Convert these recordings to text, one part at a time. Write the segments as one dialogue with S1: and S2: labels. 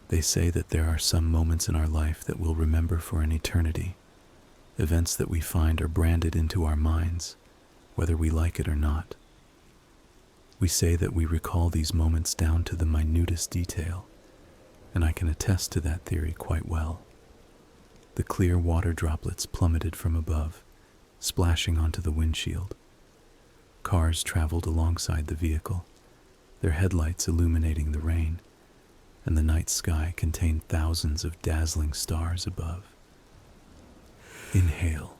S1: They say that there are some moments in our life that we'll remember for an eternity, events that we find are branded into our minds, whether we like it or not. We say that we recall these moments down to the minutest detail, and I can attest to that theory quite well. The clear water droplets plummeted from above, splashing onto the windshield. Cars traveled alongside the vehicle, their headlights illuminating the rain, and the night sky contained thousands of dazzling stars above. Inhale.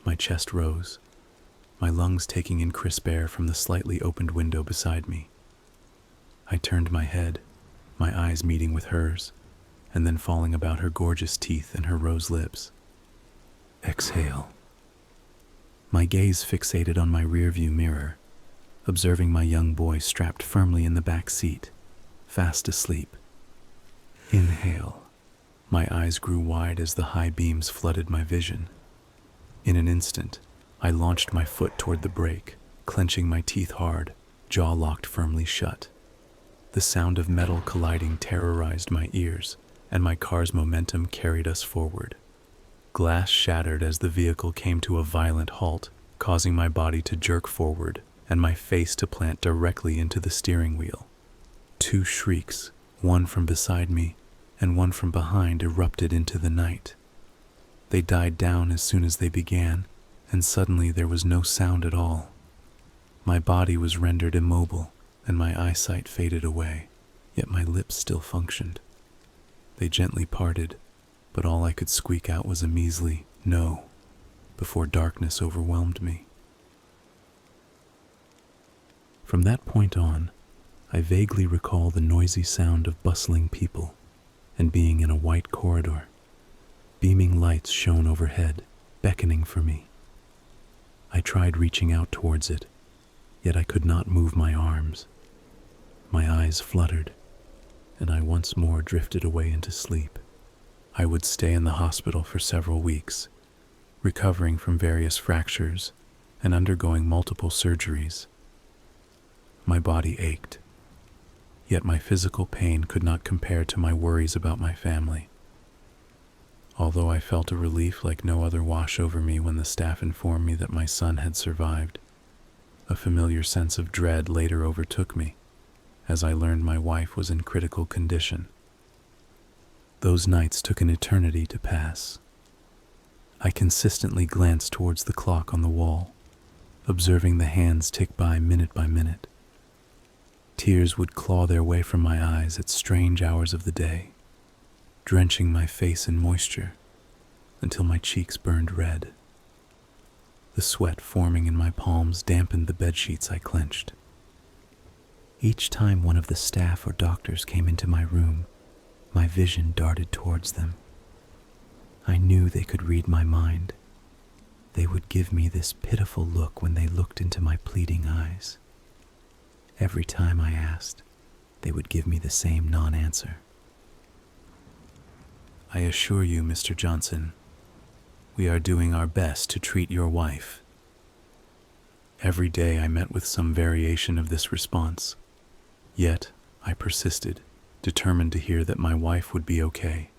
S1: My chest rose, my lungs taking in crisp air from the slightly opened window beside me. I turned my head, my eyes meeting with hers, and then falling about her gorgeous teeth and her rose lips. Exhale. My gaze fixated on my rearview mirror, observing my young boy strapped firmly in the back seat, fast asleep. Inhale. My eyes grew wide as the high beams flooded my vision. In an instant, I launched my foot toward the brake, clenching my teeth hard, jaw locked firmly shut. The sound of metal colliding terrorized my ears, and my car's momentum carried us forward. Glass shattered as the vehicle came to a violent halt, causing my body to jerk forward and my face to plant directly into the steering wheel. Two shrieks, one from beside me and one from behind, erupted into the night. They died down as soon as they began, and suddenly there was no sound at all. My body was rendered immobile, and my eyesight faded away, yet my lips still functioned. They gently parted, but all I could squeak out was a measly "no" before darkness overwhelmed me. From that point on, I vaguely recall the noisy sound of bustling people and being in a white corridor. Beaming lights shone overhead, beckoning for me. I tried reaching out towards it, yet I could not move my arms. My eyes fluttered, and I once more drifted away into sleep. I would stay in the hospital for several weeks, recovering from various fractures and undergoing multiple surgeries. My body ached, yet my physical pain could not compare to my worries about my family. Although I felt a relief like no other wash over me when the staff informed me that my son had survived, a familiar sense of dread later overtook me as I learned my wife was in critical condition. Those nights took an eternity to pass. I consistently glanced towards the clock on the wall, observing the hands tick by minute. Tears would claw their way from my eyes at strange hours of the day, drenching my face in moisture until my cheeks burned red. The sweat forming in my palms dampened the bedsheets I clenched. Each time one of the staff or doctors came into my room, my vision darted towards them. I knew they could read my mind. They would give me this pitiful look when they looked into my pleading eyes. Every time I asked, they would give me the same non-answer. I assure you, Mr. Johnson, we are doing our best to treat your wife. Every day I met with some variation of this response, yet I persisted, determined to hear that my wife would be okay.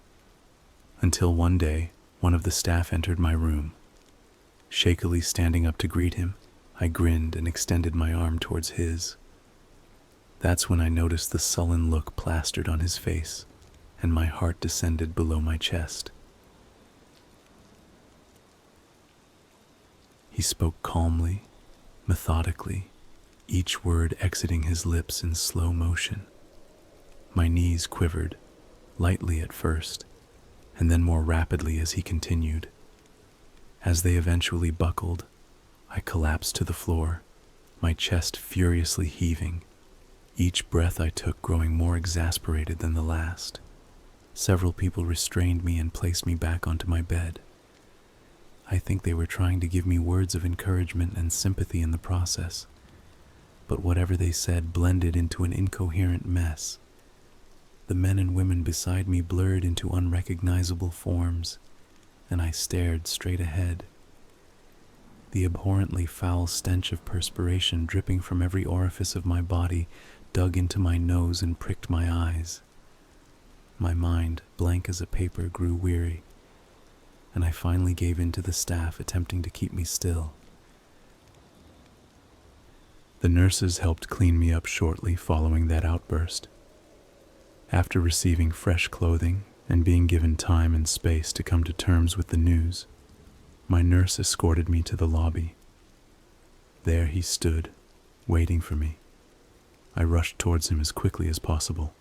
S1: Until one day, one of the staff entered my room. Shakily standing up to greet him, I grinned and extended my arm towards his. That's when I noticed the sullen look plastered on his face, and my heart descended below my chest. He spoke calmly, methodically, each word exiting his lips in slow motion. My knees quivered, lightly at first, and then more rapidly as he continued. As they eventually buckled, I collapsed to the floor, my chest furiously heaving, each breath I took growing more exasperated than the last. Several people restrained me and placed me back onto my bed. I think they were trying to give me words of encouragement and sympathy in the process, but whatever they said blended into an incoherent mess. The men and women beside me blurred into unrecognizable forms, and I stared straight ahead. The abhorrently foul stench of perspiration dripping from every orifice of my body dug into my nose and pricked my eyes. My mind, blank as a paper, grew weary, and I finally gave in to the staff attempting to keep me still. The nurses helped clean me up shortly following that outburst. After receiving fresh clothing and being given time and space to come to terms with the news, my nurse escorted me to the lobby. There he stood, waiting for me. I rushed towards him as quickly as possible.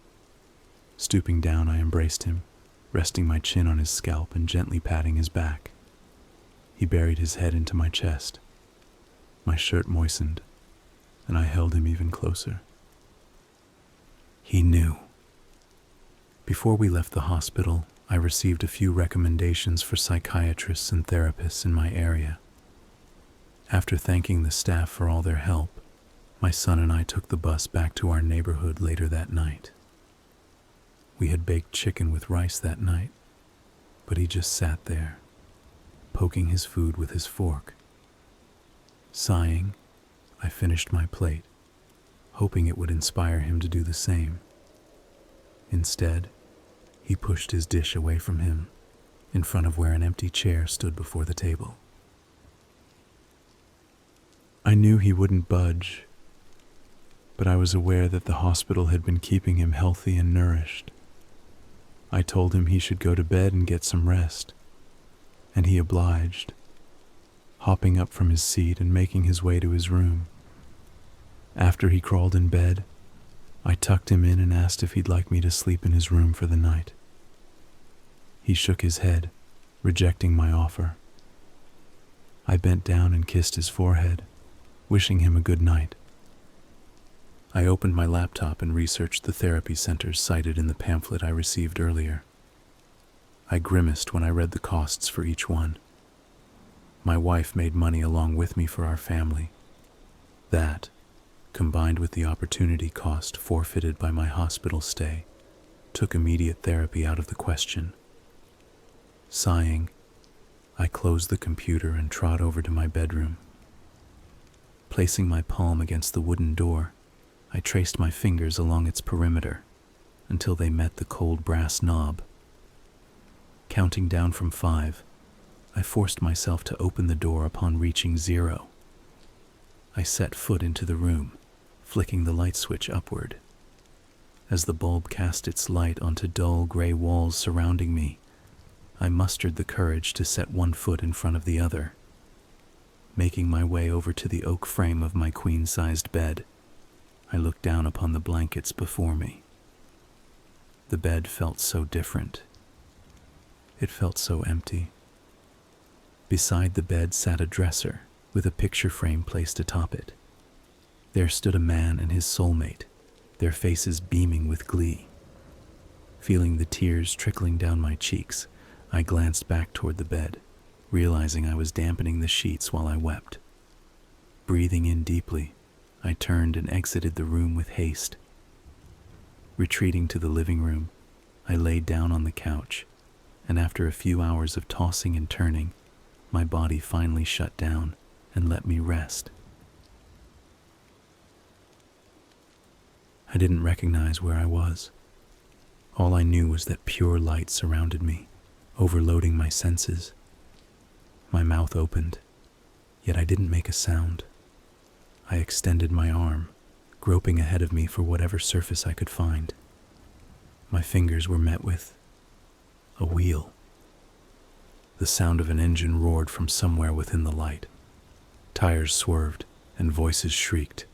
S1: Stooping down, I embraced him, resting my chin on his scalp and gently patting his back. He buried his head into my chest. My shirt moistened, and I held him even closer. He knew. Before we left the hospital, I received a few recommendations for psychiatrists and therapists in my area. After thanking the staff for all their help, my son and I took the bus back to our neighborhood later that night. We had baked chicken with rice that night, but he just sat there, poking his food with his fork. Sighing, I finished my plate, hoping it would inspire him to do the same. Instead, he pushed his dish away from him, in front of where an empty chair stood before the table. I knew he wouldn't budge, but I was aware that the hospital had been keeping him healthy and nourished. I told him he should go to bed and get some rest, and he obliged, hopping up from his seat and making his way to his room. After he crawled in bed, I tucked him in and asked if he'd like me to sleep in his room for the night. He shook his head, rejecting my offer. I bent down and kissed his forehead, wishing him a good night. I opened my laptop and researched the therapy centers cited in the pamphlet I received earlier. I grimaced when I read the costs for each one. My wife made money along with me for our family. That, combined with the opportunity cost forfeited by my hospital stay, took immediate therapy out of the question. Sighing, I closed the computer and trod over to my bedroom. Placing my palm against the wooden door, I traced my fingers along its perimeter until they met the cold brass knob. Counting down from 5, I forced myself to open the door upon reaching 0. I set foot into the room, flicking the light switch upward. As the bulb cast its light onto dull gray walls surrounding me, I mustered the courage to set one foot in front of the other. Making my way over to the oak frame of my queen-sized bed, I looked down upon the blankets before me. The bed felt so different. It felt so empty. Beside the bed sat a dresser with a picture frame placed atop it. There stood a man and his soulmate, their faces beaming with glee. Feeling the tears trickling down my cheeks, I glanced back toward the bed, realizing I was dampening the sheets while I wept. Breathing in deeply, I turned and exited the room with haste. Retreating to the living room, I laid down on the couch, and after a few hours of tossing and turning, my body finally shut down and let me rest. I didn't recognize where I was. All I knew was that pure light surrounded me, overloading my senses. My mouth opened, yet I didn't make a sound. I extended my arm, groping ahead of me for whatever surface I could find. My fingers were met with a wheel. The sound of an engine roared from somewhere within the light. Tires swerved and voices shrieked.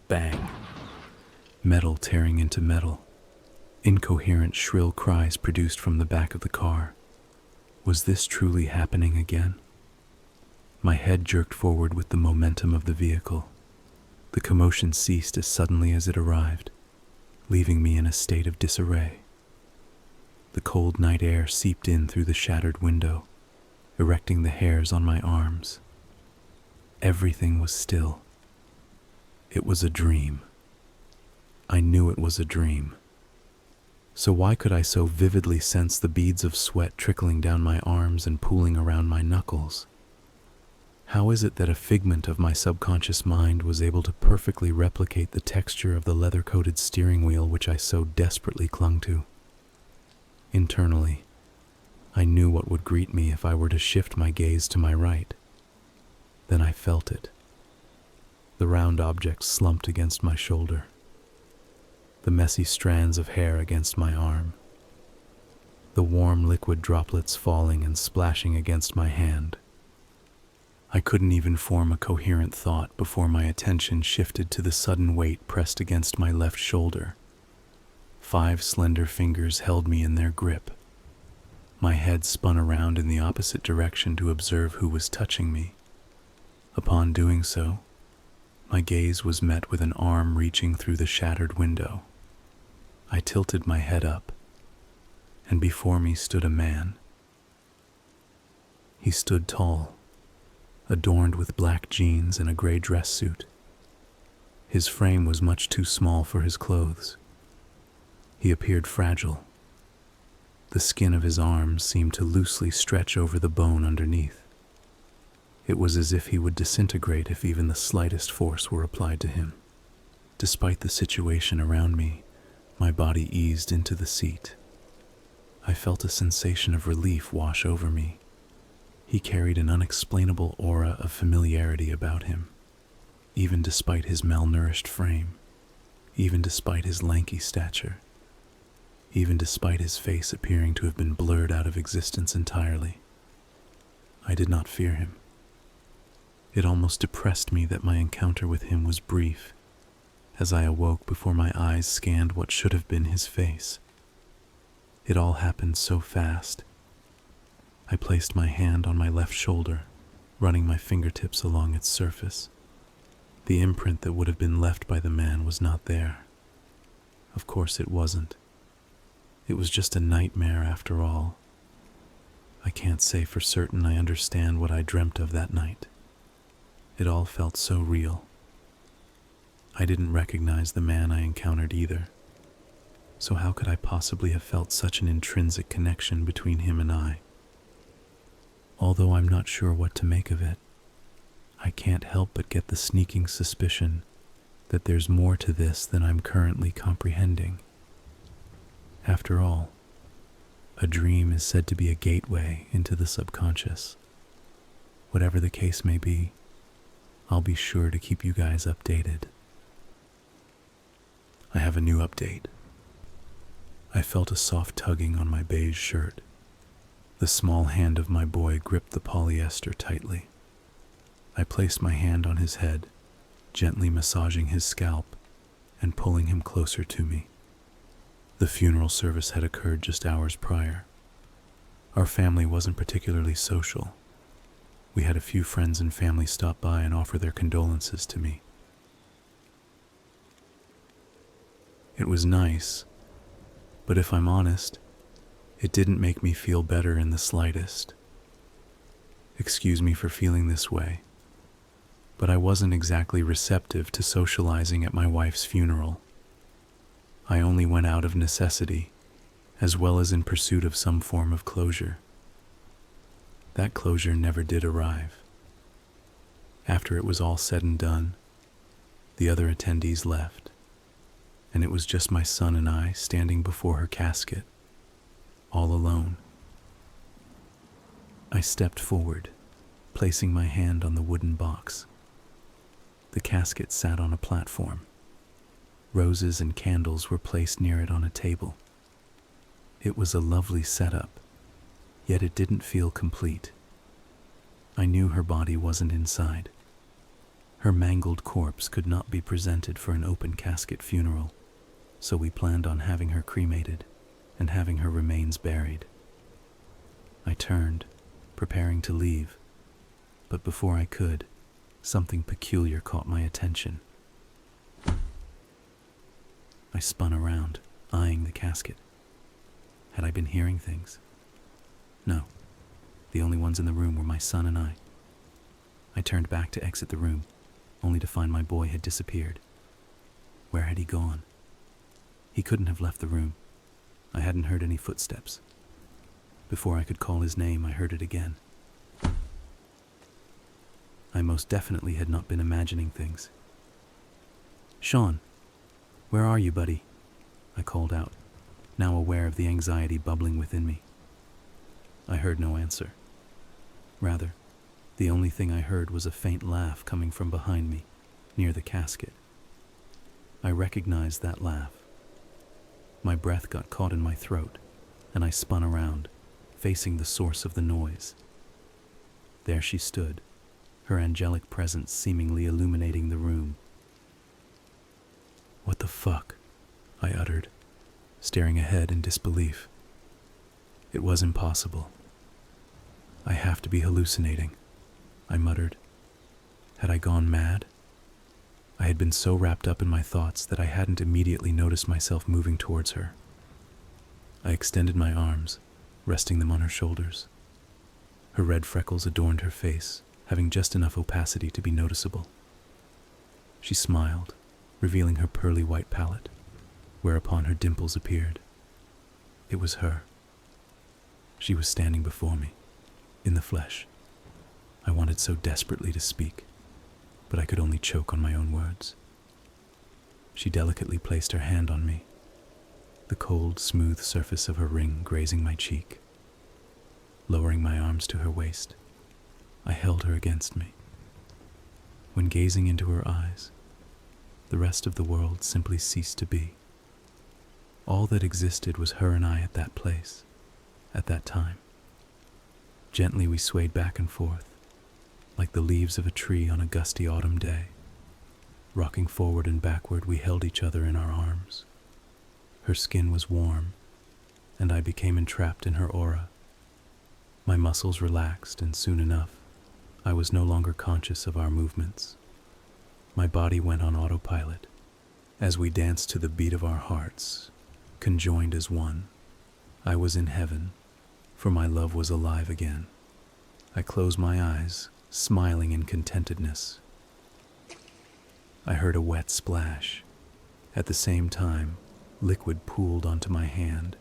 S1: Bang! Metal tearing into metal. Incoherent, shrill cries produced from the back of the car. Was this truly happening again? My head jerked forward with the momentum of the vehicle. The commotion ceased as suddenly as it arrived, leaving me in a state of disarray. The cold night air seeped in through the shattered window, erecting the hairs on my arms. Everything was still. It was a dream. I knew it was a dream. So why could I so vividly sense the beads of sweat trickling down my arms and pooling around my knuckles? How is it that a figment of my subconscious mind was able to perfectly replicate the texture of the leather-coated steering wheel which I so desperately clung to? Internally, I knew what would greet me if I were to shift my gaze to my right. Then I felt it. The round object slumped against my shoulder. The messy strands of hair against my arm. The warm liquid droplets falling and splashing against my hand. I couldn't even form a coherent thought before my attention shifted to the sudden weight pressed against my left shoulder. 5 slender fingers held me in their grip. My head spun around in the opposite direction to observe who was touching me. Upon doing so, my gaze was met with an arm reaching through the shattered window. I tilted my head up, and before me stood a man. He stood tall, adorned with black jeans and a gray dress suit. His frame was much too small for his clothes. He appeared fragile. The skin of his arms seemed to loosely stretch over the bone underneath. It was as if he would disintegrate if even the slightest force were applied to him. Despite the situation around me, my body eased into the seat. I felt a sensation of relief wash over me. He carried an unexplainable aura of familiarity about him, even despite his malnourished frame, even despite his lanky stature, even despite his face appearing to have been blurred out of existence entirely. I did not fear him. It almost depressed me that my encounter with him was brief, as I awoke before my eyes scanned what should have been his face. It all happened so fast. I placed my hand on my left shoulder, running my fingertips along its surface. The imprint that would have been left by the man was not there. Of course it wasn't. It was just a nightmare after all. I can't say for certain I understand what I dreamt of that night. It all felt so real. I didn't recognize the man I encountered either. So how could I possibly have felt such an intrinsic connection between him and I? Although I'm not sure what to make of it, I can't help but get the sneaking suspicion that there's more to this than I'm currently comprehending. After all, a dream is said to be a gateway into the subconscious. Whatever the case may be, I'll be sure to keep you guys updated. I have a new update. I felt a soft tugging on my beige shirt. The small hand of my boy gripped the polyester tightly. I placed my hand on his head, gently massaging his scalp and pulling him closer to me. The funeral service had occurred just hours prior. Our family wasn't particularly social. We had a few friends and family stop by and offer their condolences to me. It was nice, but if I'm honest, it didn't make me feel better in the slightest. Excuse me for feeling this way, but I wasn't exactly receptive to socializing at my wife's funeral. I only went out of necessity, as well as in pursuit of some form of closure. That closure never did arrive. After it was all said and done, the other attendees left, and it was just my son and I standing before her casket, all alone. I stepped forward, placing my hand on the wooden box. The casket sat on a platform. Roses and candles were placed near it on a table. It was a lovely setup, yet it didn't feel complete. I knew her body wasn't inside. Her mangled corpse could not be presented for an open casket funeral, so we planned on having her cremated and having her remains buried. I turned, preparing to leave, but before I could, something peculiar caught my attention. I spun around, eyeing the casket. Had I been hearing things? No. The only ones in the room were my son and I. I turned back to exit the room, only to find my boy had disappeared. Where had he gone? He couldn't have left the room. I hadn't heard any footsteps. Before I could call his name, I heard it again. I most definitely had not been imagining things. "Sean, where are you, buddy?" I called out, now aware of the anxiety bubbling within me. I heard no answer. Rather, the only thing I heard was a faint laugh coming from behind me, near the casket. I recognized that laugh. My breath got caught in my throat, and I spun around, facing the source of the noise. There she stood, her angelic presence seemingly illuminating the room. "What the fuck?" I uttered, staring ahead in disbelief. It was impossible. "I have to be hallucinating," I muttered. Had I gone mad? I had been so wrapped up in my thoughts that I hadn't immediately noticed myself moving towards her. I extended my arms, resting them on her shoulders. Her red freckles adorned her face, having just enough opacity to be noticeable. She smiled, revealing her pearly white palette, whereupon her dimples appeared. It was her. She was standing before me, in the flesh. I wanted so desperately to speak, but I could only choke on my own words. She delicately placed her hand on me, the cold, smooth surface of her ring grazing my cheek. Lowering my arms to her waist, I held her against me. When gazing into her eyes, the rest of the world simply ceased to be. All that existed was her and I at that place, at that time. Gently we swayed back and forth, like the leaves of a tree on a gusty autumn day. Rocking forward and backward, we held each other in our arms. Her skin was warm, and I became entrapped in her aura. My muscles relaxed, and soon enough, I was no longer conscious of our movements. My body went on autopilot, as we danced to the beat of our hearts, conjoined as one. I was in heaven, for my love was alive again. I closed my eyes, smiling in contentedness. I heard a wet splash. At the same time, liquid pooled onto my hand.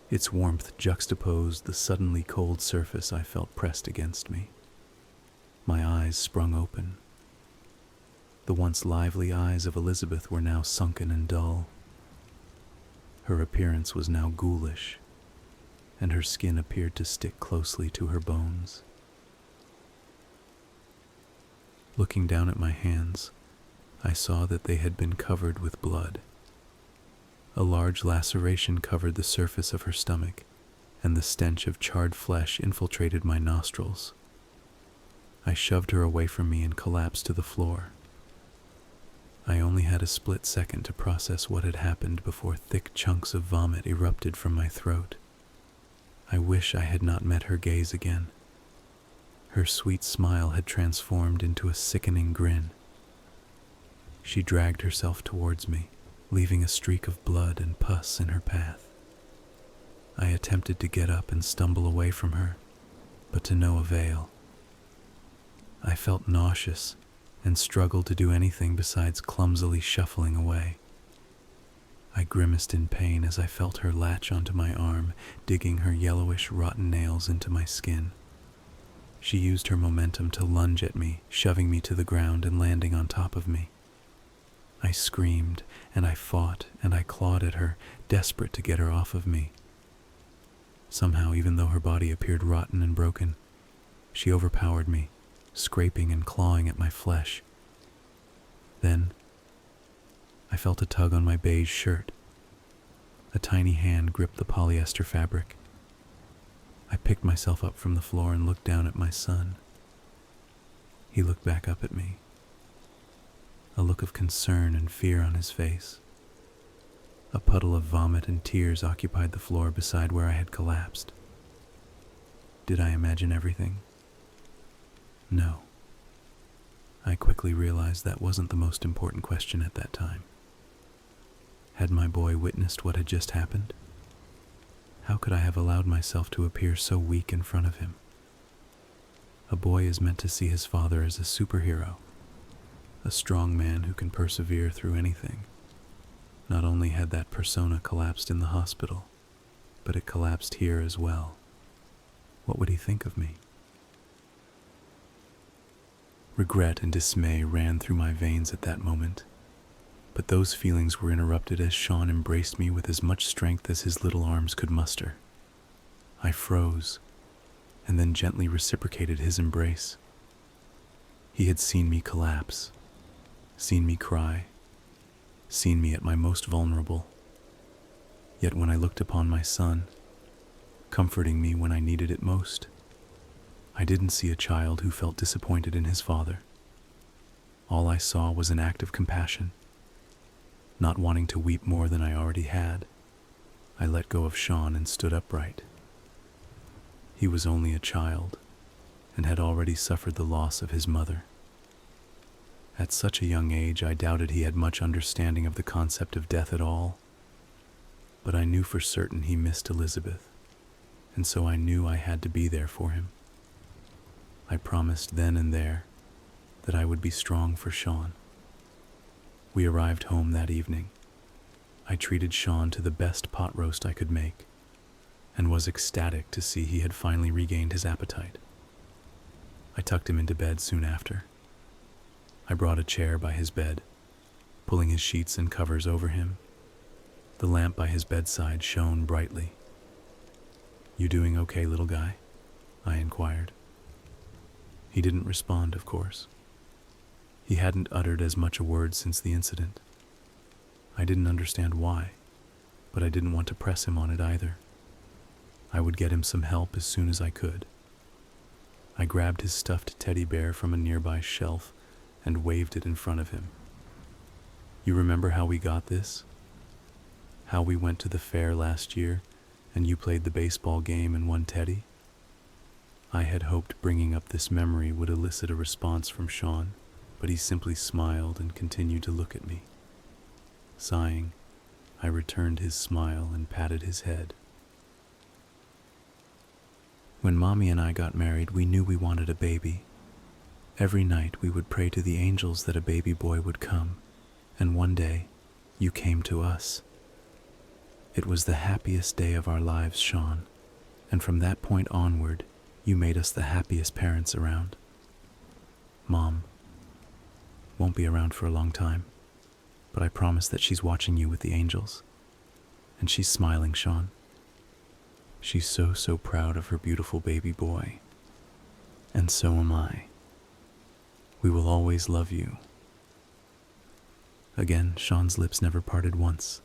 S1: Its warmth juxtaposed the suddenly cold surface I felt pressed against me. My eyes sprung open. The once lively eyes of Elizabeth were now sunken and dull. Her appearance was now ghoulish, and her skin appeared to stick closely to her bones. Looking down at my hands, I saw that they had been covered with blood. A large laceration covered the surface of her stomach, and the stench of charred flesh infiltrated my nostrils. I shoved her away from me and collapsed to the floor. I only had a split second to process what had happened before thick chunks of vomit erupted from my throat. I wish I had not met her gaze again. Her sweet smile had transformed into a sickening grin. She dragged herself towards me, leaving a streak of blood and pus in her path. I attempted to get up and stumble away from her, but to no avail. I felt nauseous and struggled to do anything besides clumsily shuffling away. I grimaced in pain as I felt her latch onto my arm, digging her yellowish, rotten nails into my skin. She used her momentum to lunge at me, shoving me to the ground and landing on top of me. I screamed, and I fought, and I clawed at her, desperate to get her off of me. Somehow, even though her body appeared rotten and broken, she overpowered me, scraping and clawing at my flesh. Then, I felt a tug on my beige shirt. A tiny hand gripped the polyester fabric. I picked myself up from the floor and looked down at my son. He looked back up at me, a look of concern and fear on his face. A puddle of vomit and tears occupied the floor beside where I had collapsed. Did I imagine everything? No. I quickly realized that wasn't the most important question at that time. Had my boy witnessed what had just happened? How could I have allowed myself to appear so weak in front of him? A boy is meant to see his father as a superhero, a strong man who can persevere through anything. Not only had that persona collapsed in the hospital, but it collapsed here as well. What would he think of me? Regret and dismay ran through my veins at that moment, But those feelings were interrupted as Sean embraced me with as much strength as his little arms could muster. I froze, and then gently reciprocated his embrace. He had seen me collapse, seen me cry, seen me at my most vulnerable. Yet when I looked upon my son, comforting me when I needed it most, I didn't see a child who felt disappointed in his father. All I saw was an act of compassion. Not wanting to weep more than I already had, I let go of Sean and stood upright. He was only a child, and had already suffered the loss of his mother. At such a young age, I doubted he had much understanding of the concept of death at all, but I knew for certain he missed Elizabeth, and so I knew I had to be there for him. I promised then and there that I would be strong for Sean. We arrived home that evening. I treated Sean to the best pot roast I could make, and was ecstatic to see he had finally regained his appetite. I tucked him into bed soon after. I brought a chair by his bed, pulling his sheets and covers over him. The lamp by his bedside shone brightly. "You doing okay, little guy?" I inquired. He didn't respond, of course. He hadn't uttered as much a word since the incident. I didn't understand why, but I didn't want to press him on it either. I would get him some help as soon as I could. I grabbed his stuffed teddy bear from a nearby shelf and waved it in front of him. "You remember how we got this? How we went to the fair last year and you played the baseball game and won Teddy?" I had hoped bringing up this memory would elicit a response from Sean, but he simply smiled and continued to look at me. Sighing, I returned his smile and patted his head. "When Mommy and I got married, we knew we wanted a baby. Every night we would pray to the angels that a baby boy would come, and one day you came to us. It was the happiest day of our lives, Sean, and from that point onward, you made us the happiest parents around. Mom won't be around for a long time, but I promise that she's watching you with the angels. And she's smiling, Sean. She's so proud of her beautiful baby boy. And so am I. We will always love you." Again, Sean's lips never parted once.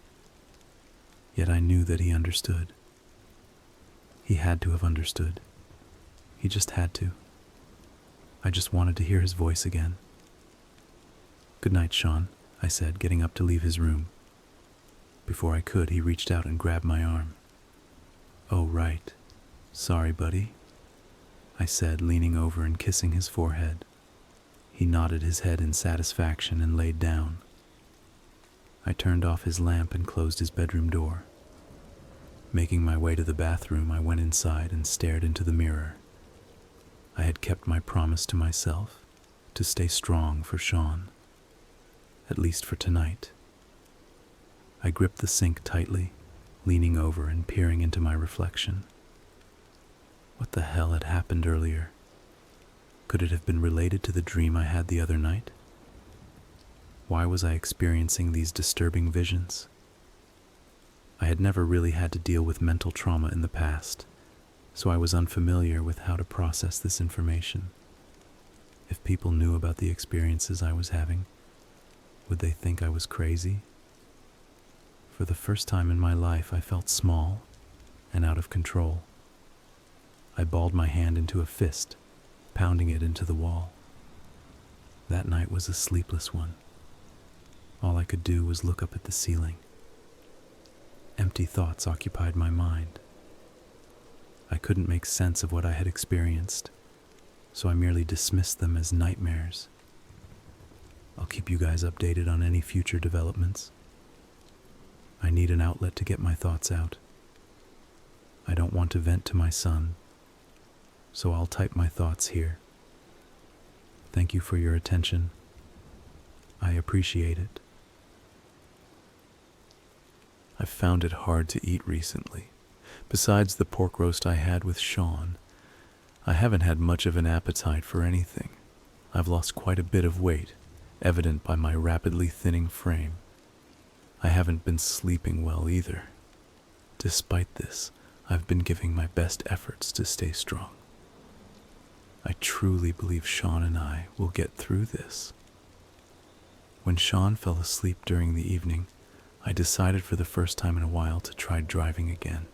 S1: Yet I knew that he understood. He had to have understood. He just had to. I just wanted to hear his voice again. "Good night, Sean," I said, getting up to leave his room. Before I could, he reached out and grabbed my arm. "Oh, right. Sorry, buddy," I said, leaning over and kissing his forehead. He nodded his head in satisfaction and laid down. I turned off his lamp and closed his bedroom door. Making my way to the bathroom, I went inside and stared into the mirror. I had kept my promise to myself to stay strong for Sean, at least for tonight. I gripped the sink tightly, leaning over and peering into my reflection. What the hell had happened earlier? Could it have been related to the dream I had the other night? Why was I experiencing these disturbing visions? I had never really had to deal with mental trauma in the past, so I was unfamiliar with how to process this information. If people knew about the experiences I was having, would they think I was crazy? For the first time in my life, I felt small and out of control. I balled my hand into a fist, pounding it into the wall. That night was a sleepless one. All I could do was look up at the ceiling. Empty thoughts occupied my mind. I couldn't make sense of what I had experienced, so I merely dismissed them as nightmares. I'll keep you guys updated on any future developments. I need an outlet to get my thoughts out. I don't want to vent to my son, so I'll type my thoughts here. Thank you for your attention. I appreciate it. I've found it hard to eat recently. Besides the pork roast I had with Sean, I haven't had much of an appetite for anything. I've lost quite a bit of weight, evident by my rapidly thinning frame. I haven't been sleeping well either. Despite this, I've been giving my best efforts to stay strong. I truly believe Sean and I will get through this. When Sean fell asleep during the evening, I decided for the first time in a while to try driving again.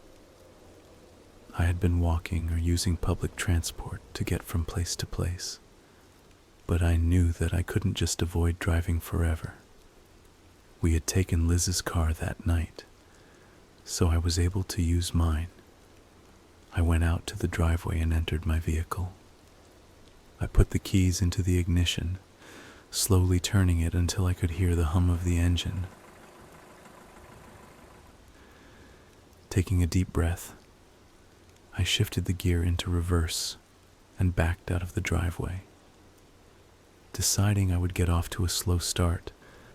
S1: I had been walking or using public transport to get from place to place, but I knew that I couldn't just avoid driving forever. We had taken Liz's car that night, so I was able to use mine. I went out to the driveway and entered my vehicle. I put the keys into the ignition, slowly turning it until I could hear the hum of the engine. Taking a deep breath, I shifted the gear into reverse and backed out of the driveway. Deciding I would get off to a slow start,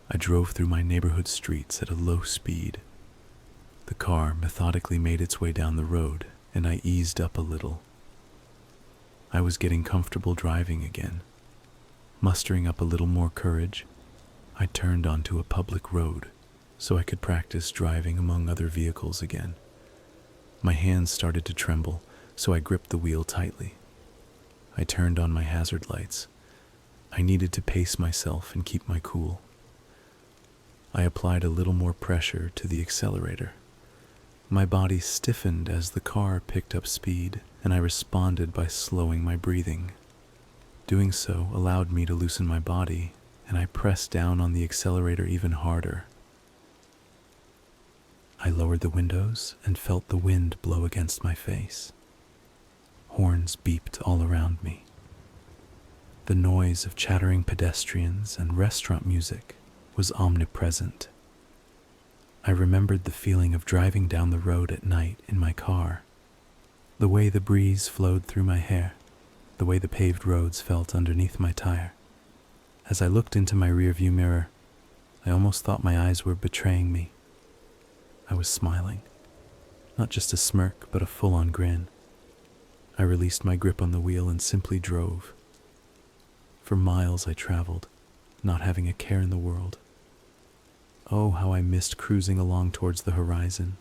S1: I drove through my neighborhood streets at a low speed. The car methodically made its way down the road, and I eased up a little. I was getting comfortable driving again. Mustering up a little more courage, I turned onto a public road so I could practice driving among other vehicles again. My hands started to tremble, so I gripped the wheel tightly. I turned on my hazard lights. I needed to pace myself and keep my cool. I applied a little more pressure to the accelerator. My body stiffened as the car picked up speed, and I responded by slowing my breathing. Doing so allowed me to loosen my body, and I pressed down on the accelerator even harder. I lowered the windows and felt the wind blow against my face. Horns beeped all around me. The noise of chattering pedestrians and restaurant music was omnipresent. I remembered the feeling of driving down the road at night in my car, the way the breeze flowed through my hair, the way the paved roads felt underneath my tire. As I looked into my rearview mirror, I almost thought my eyes were betraying me. I was smiling, not just a smirk, but a full-on grin. I released my grip on the wheel and simply drove. For miles I traveled, not having a care in the world. Oh, how I missed cruising along towards the horizon.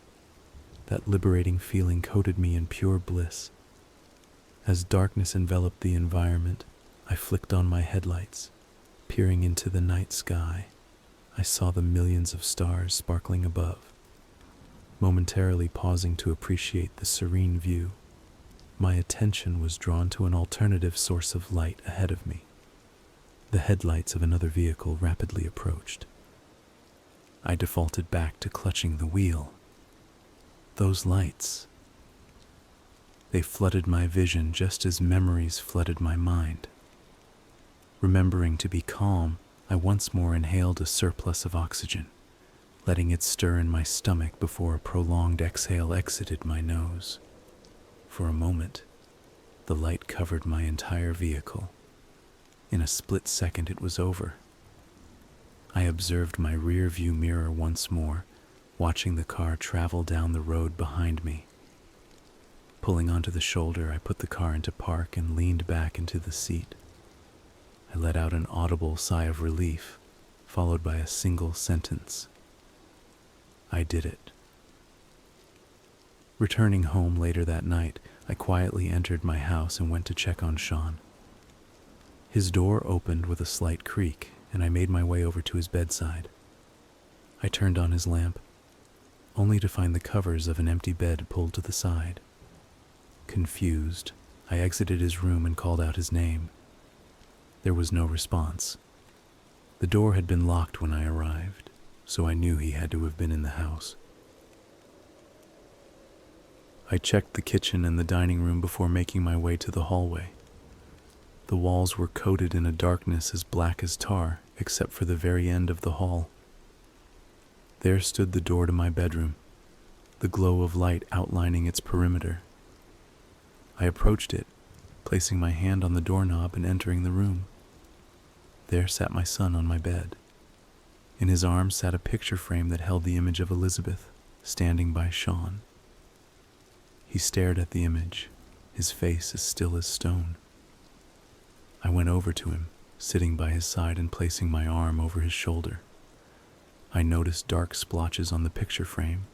S1: That liberating feeling coated me in pure bliss. As darkness enveloped the environment, I flicked on my headlights. Peering into the night sky, I saw the millions of stars sparkling above. Momentarily pausing to appreciate the serene view, my attention was drawn to an alternative source of light ahead of me. The headlights of another vehicle rapidly approached. I defaulted back to clutching the wheel. Those lights, they flooded my vision just as memories flooded my mind. Remembering to be calm, I once more inhaled a surplus of oxygen, letting it stir in my stomach before a prolonged exhale exited my nose. For a moment, the light covered my entire vehicle. In a split second, it was over. I observed my rear view mirror once more, watching the car travel down the road behind me. Pulling onto the shoulder, I put the car into park and leaned back into the seat. I let out an audible sigh of relief, followed by a single sentence. I did it. Returning home later that night, I quietly entered my house and went to check on Sean. His door opened with a slight creak, and I made my way over to his bedside. I turned on his lamp, only to find the covers of an empty bed pulled to the side. Confused, I exited his room and called out his name. There was no response. The door had been locked when I arrived, so I knew he had to have been in the house. I checked the kitchen and the dining room before making my way to the hallway. The walls were coated in a darkness as black as tar, except for the very end of the hall. There stood the door to my bedroom, the glow of light outlining its perimeter. I approached it, placing my hand on the doorknob and entering the room. There sat my son on my bed. In his arms sat a picture frame that held the image of Elizabeth, standing by Sean. He stared at the image, his face as still as stone. I went over to him, sitting by his side and placing my arm over his shoulder. I noticed dark splotches on the picture frame.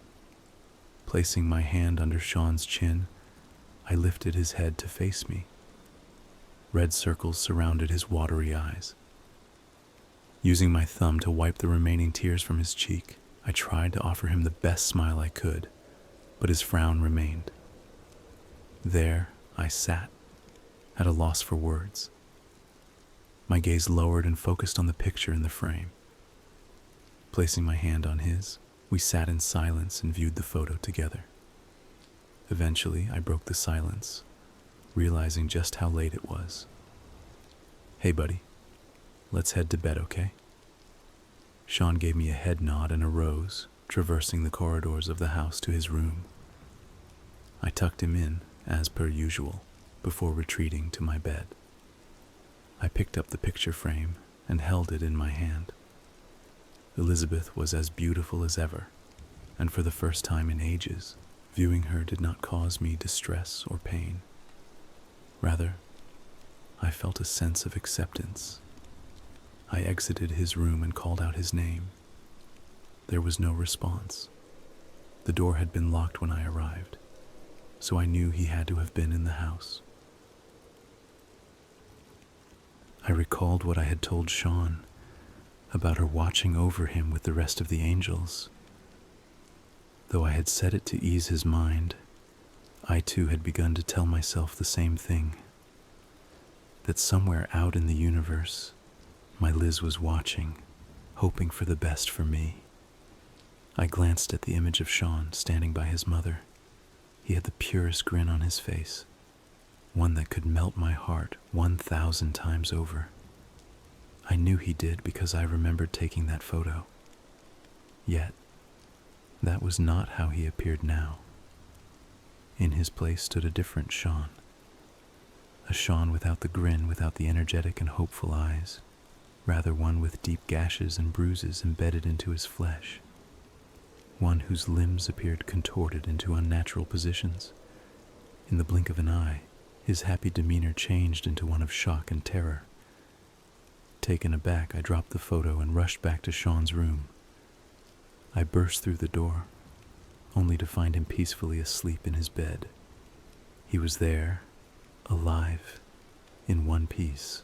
S1: Placing my hand under Sean's chin, I lifted his head to face me. Red circles surrounded his watery eyes. Using my thumb to wipe the remaining tears from his cheek, I tried to offer him the best smile I could, but his frown remained. There I sat, at a loss for words. My gaze lowered and focused on the picture in the frame. Placing my hand on his, we sat in silence and viewed the photo together. Eventually, I broke the silence, realizing just how late it was. "Hey, buddy, let's head to bed, okay?" Sean gave me a head nod and arose, traversing the corridors of the house to his room. I tucked him in, as per usual, before retreating to my bed. I picked up the picture frame and held it in my hand. Elizabeth was as beautiful as ever, and for the first time in ages, viewing her did not cause me distress or pain. Rather, I felt a sense of acceptance. I exited his room and called out his name. There was no response. The door had been locked when I arrived, so I knew he had to have been in the house. I recalled what I had told Sean about her watching over him with the rest of the angels. Though I had said it to ease his mind, I too had begun to tell myself the same thing, that somewhere out in the universe, my Liz was watching, hoping for the best for me. I glanced at the image of Sean standing by his mother. He had the purest grin on his face, one that could melt my heart 1,000 times over. I knew he did because I remembered taking that photo. Yet, that was not how he appeared now. In his place stood a different Sean. A Sean without the grin, without the energetic and hopeful eyes, rather one with deep gashes and bruises embedded into his flesh. One whose limbs appeared contorted into unnatural positions. In the blink of an eye, his happy demeanor changed into one of shock and terror. Taken aback, I dropped the photo and rushed back to Sean's room. I burst through the door, only to find him peacefully asleep in his bed. He was there, alive, in one piece.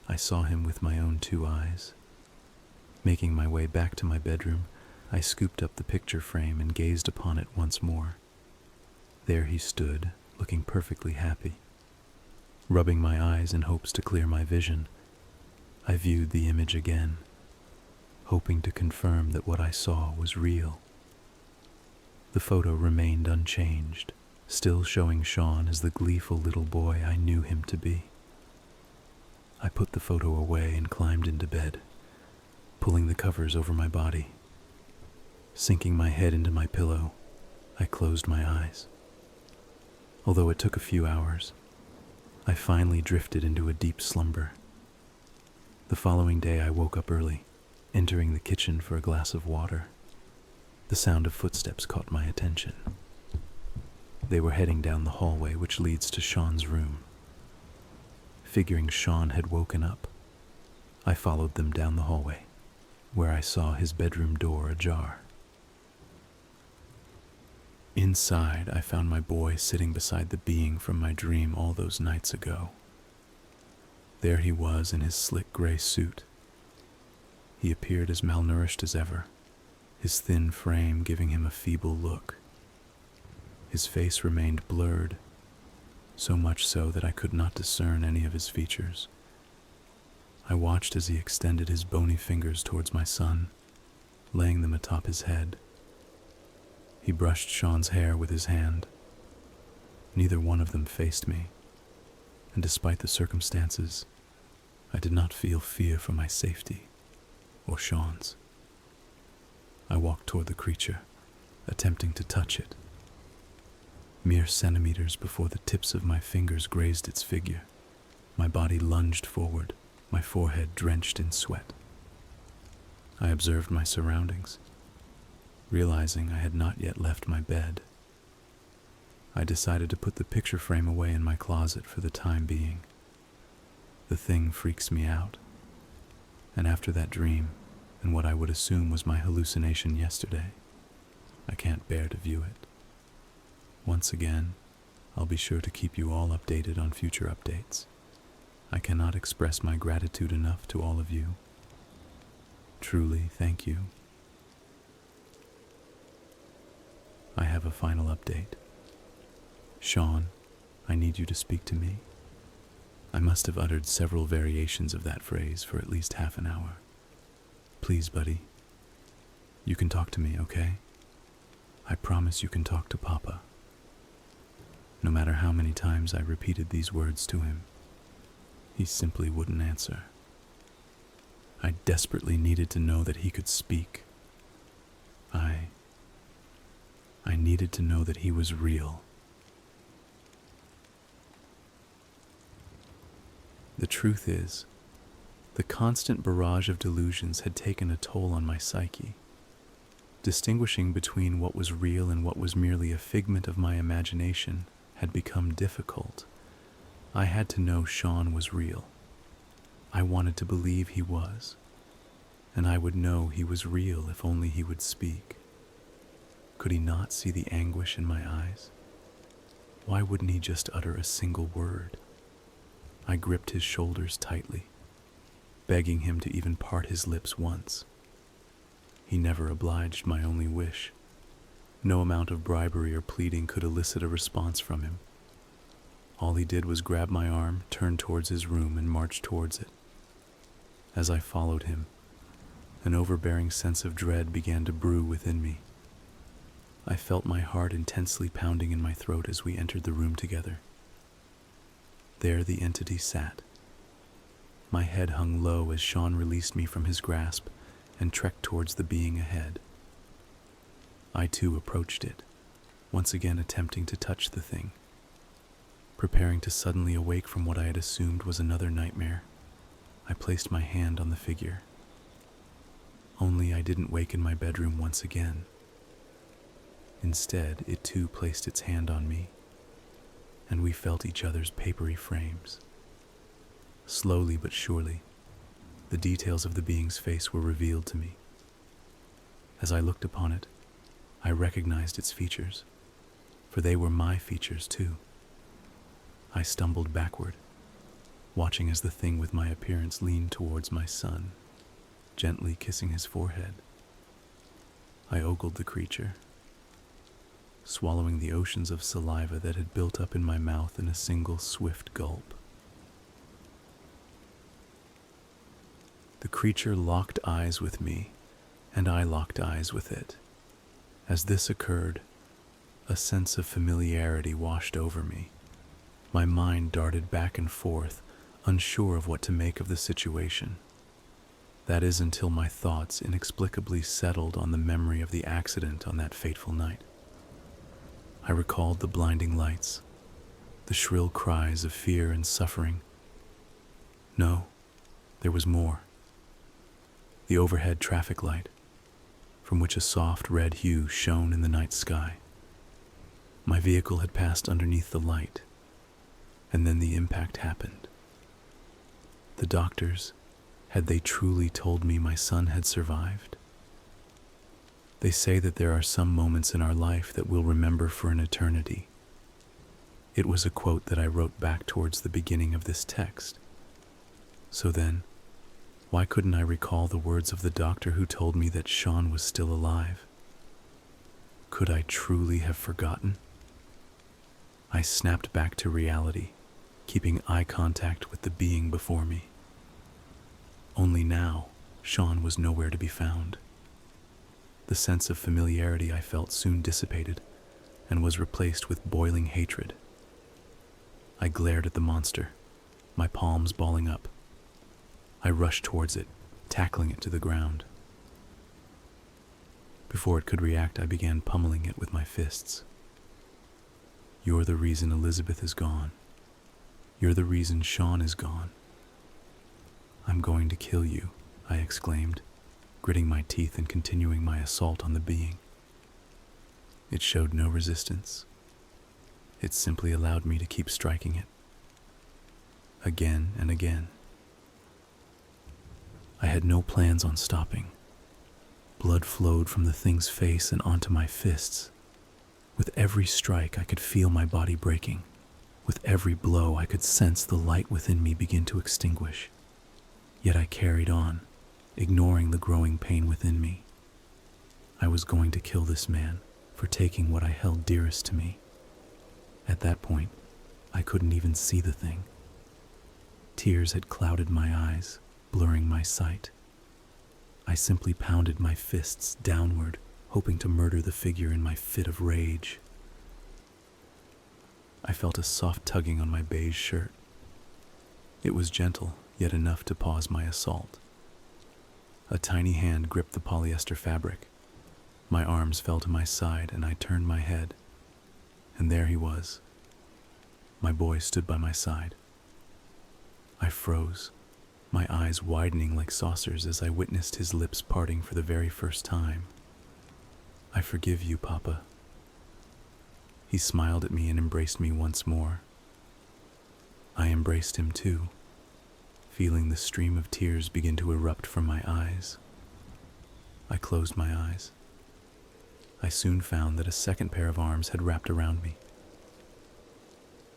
S1: I saw him with my own 2 eyes. Making my way back to my bedroom, I scooped up the picture frame and gazed upon it once more. There he stood, looking perfectly happy. Rubbing my eyes in hopes to clear my vision, I viewed the image again, hoping to confirm that what I saw was real. The photo remained unchanged, still showing Sean as the gleeful little boy I knew him to be. I put the photo away and climbed into bed, pulling the covers over my body. Sinking my head into my pillow, I closed my eyes. Although it took a few hours, I finally drifted into a deep slumber. The following day I woke up early, entering the kitchen for a glass of water. The sound of footsteps caught my attention. They were heading down the hallway which leads to Sean's room. Figuring Sean had woken up, I followed them down the hallway, where I saw his bedroom door ajar. Inside, I found my boy sitting beside the being from my dream all those nights ago. There he was in his slick gray suit. He appeared as malnourished as ever, his thin frame giving him a feeble look. His face remained blurred, so much so that I could not discern any of his features. I watched as he extended his bony fingers towards my son, laying them atop his head. He brushed Sean's hair with his hand. Neither one of them faced me, and despite the circumstances, I did not feel fear for my safety or Sean's. I walked toward the creature, attempting to touch it. Mere centimeters before the tips of my fingers grazed its figure, my body lunged forward, my forehead drenched in sweat. I observed my surroundings, realizing I had not yet left my bed. I decided to put the picture frame away in my closet for the time being. The thing freaks me out, and after that dream, and what I would assume was my hallucination yesterday. I can't bear to view it. Once again, I'll be sure to keep you all updated on future updates. I cannot express my gratitude enough to all of you. Truly, thank you. I have a final update. Sean, I need you to speak to me. I must have uttered several variations of that phrase for at least half an hour. Please, buddy, you can talk to me, okay? I promise you can talk to Papa. No matter how many times I repeated these words to him, he simply wouldn't answer. I desperately needed to know that he could speak. I needed to know that he was real. The truth is, the constant barrage of delusions had taken a toll on my psyche. Distinguishing between what was real and what was merely a figment of my imagination had become difficult. I had to know Sean was real. I wanted to believe he was, and I would know he was real if only he would speak. Could he not see the anguish in my eyes? Why wouldn't he just utter a single word? I gripped his shoulders tightly, begging him to even part his lips once. He never obliged my only wish. No amount of bribery or pleading could elicit a response from him. All he did was grab my arm, turn towards his room, and march towards it. As I followed him, an overbearing sense of dread began to brew within me. I felt my heart intensely pounding in my throat as we entered the room together. There the entity sat. My head hung low as Sean released me from his grasp and trekked towards the being ahead. I too approached it, once again attempting to touch the thing. Preparing to suddenly awake from what I had assumed was another nightmare, I placed my hand on the figure. Only I didn't wake in my bedroom once again. Instead, it too placed its hand on me, and we felt each other's papery frames. Slowly but surely, the details of the being's face were revealed to me. As I looked upon it, I recognized its features, for they were my features too. I stumbled backward, watching as the thing with my appearance leaned towards my son, gently kissing his forehead. I ogled the creature, swallowing the oceans of saliva that had built up in my mouth in a single swift gulp. The creature locked eyes with me, and I locked eyes with it. As this occurred, a sense of familiarity washed over me. My mind darted back and forth, unsure of what to make of the situation. That is until my thoughts inexplicably settled on the memory of the accident on that fateful night. I recalled the blinding lights, the shrill cries of fear and suffering. No, there was more. The overhead traffic light, from which a soft red hue shone in the night sky. My vehicle had passed underneath the light, and then the impact happened. The doctors, had they truly told me my son had survived? They say that there are some moments in our life that we'll remember for an eternity. It was a quote that I wrote back towards the beginning of this text. So then, why couldn't I recall the words of the doctor who told me that Sean was still alive? Could I truly have forgotten? I snapped back to reality, keeping eye contact with the being before me. Only now, Sean was nowhere to be found. The sense of familiarity I felt soon dissipated and was replaced with boiling hatred. I glared at the monster, my palms balling up. I rushed towards it, tackling it to the ground. Before it could react, I began pummeling it with my fists. You're the reason Elizabeth is gone. You're the reason Sean is gone. I'm going to kill you, I exclaimed, gritting my teeth and continuing my assault on the being. It showed no resistance. It simply allowed me to keep striking it. Again and again. I had no plans on stopping, Blood flowed from the thing's face and onto my fists. With every strike, I could feel my body breaking. With every blow, I could sense the light within me begin to extinguish. Yet I carried on, ignoring the growing pain within me. I was going to kill this man for taking what I held dearest to me. At that point, I couldn't even see the thing. Tears had clouded my eyes, blurring my sight. I simply pounded my fists downward, hoping to murder the figure in my fit of rage. I felt a soft tugging on my beige shirt. It was gentle, yet enough to pause my assault. A tiny hand gripped the polyester fabric. My arms fell to my side and I turned my head. And there he was. My boy stood by my side. I froze, my eyes widening like saucers as I witnessed his lips parting for the very first time. "I forgive you, Papa." He smiled at me and embraced me once more. I embraced him too, feeling the stream of tears begin to erupt from my eyes. I closed my eyes. I soon found that a second pair of arms had wrapped around me.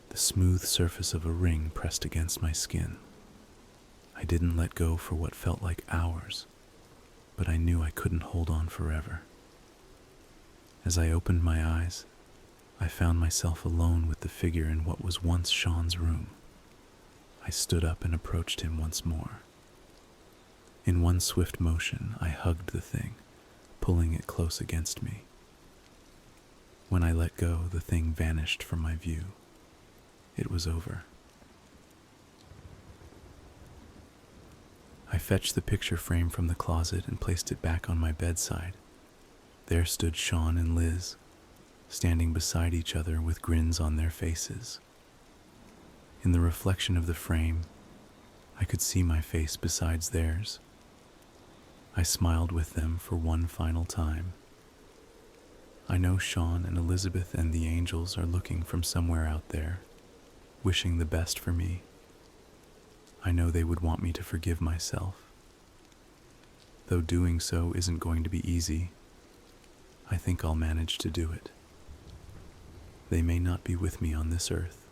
S1: The smooth surface of a ring pressed against my skin. I didn't let go for what felt like hours, but I knew I couldn't hold on forever. As I opened my eyes, I found myself alone with the figure in what was once Sean's room. I stood up and approached him once more. In one swift motion, I hugged the thing, pulling it close against me. When I let go, the thing vanished from my view. It was over. I fetched the picture frame from the closet and placed it back on my bedside. There stood Sean and Liz, standing beside each other with grins on their faces. In the reflection of the frame, I could see my face besides theirs. I smiled with them for one final time. I know Sean and Elizabeth and the angels are looking from somewhere out there, wishing the best for me. I know they would want me to forgive myself. Though doing so isn't going to be easy, I think I'll manage to do it. They may not be with me on this earth,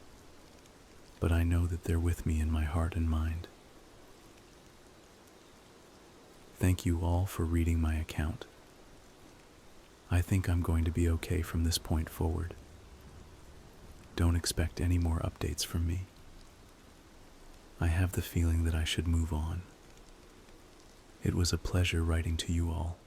S1: but I know that they're with me in my heart and mind. Thank you all for reading my account. I think I'm going to be okay from this point forward. Don't expect any more updates from me. I have the feeling that I should move on. It was a pleasure writing to you all.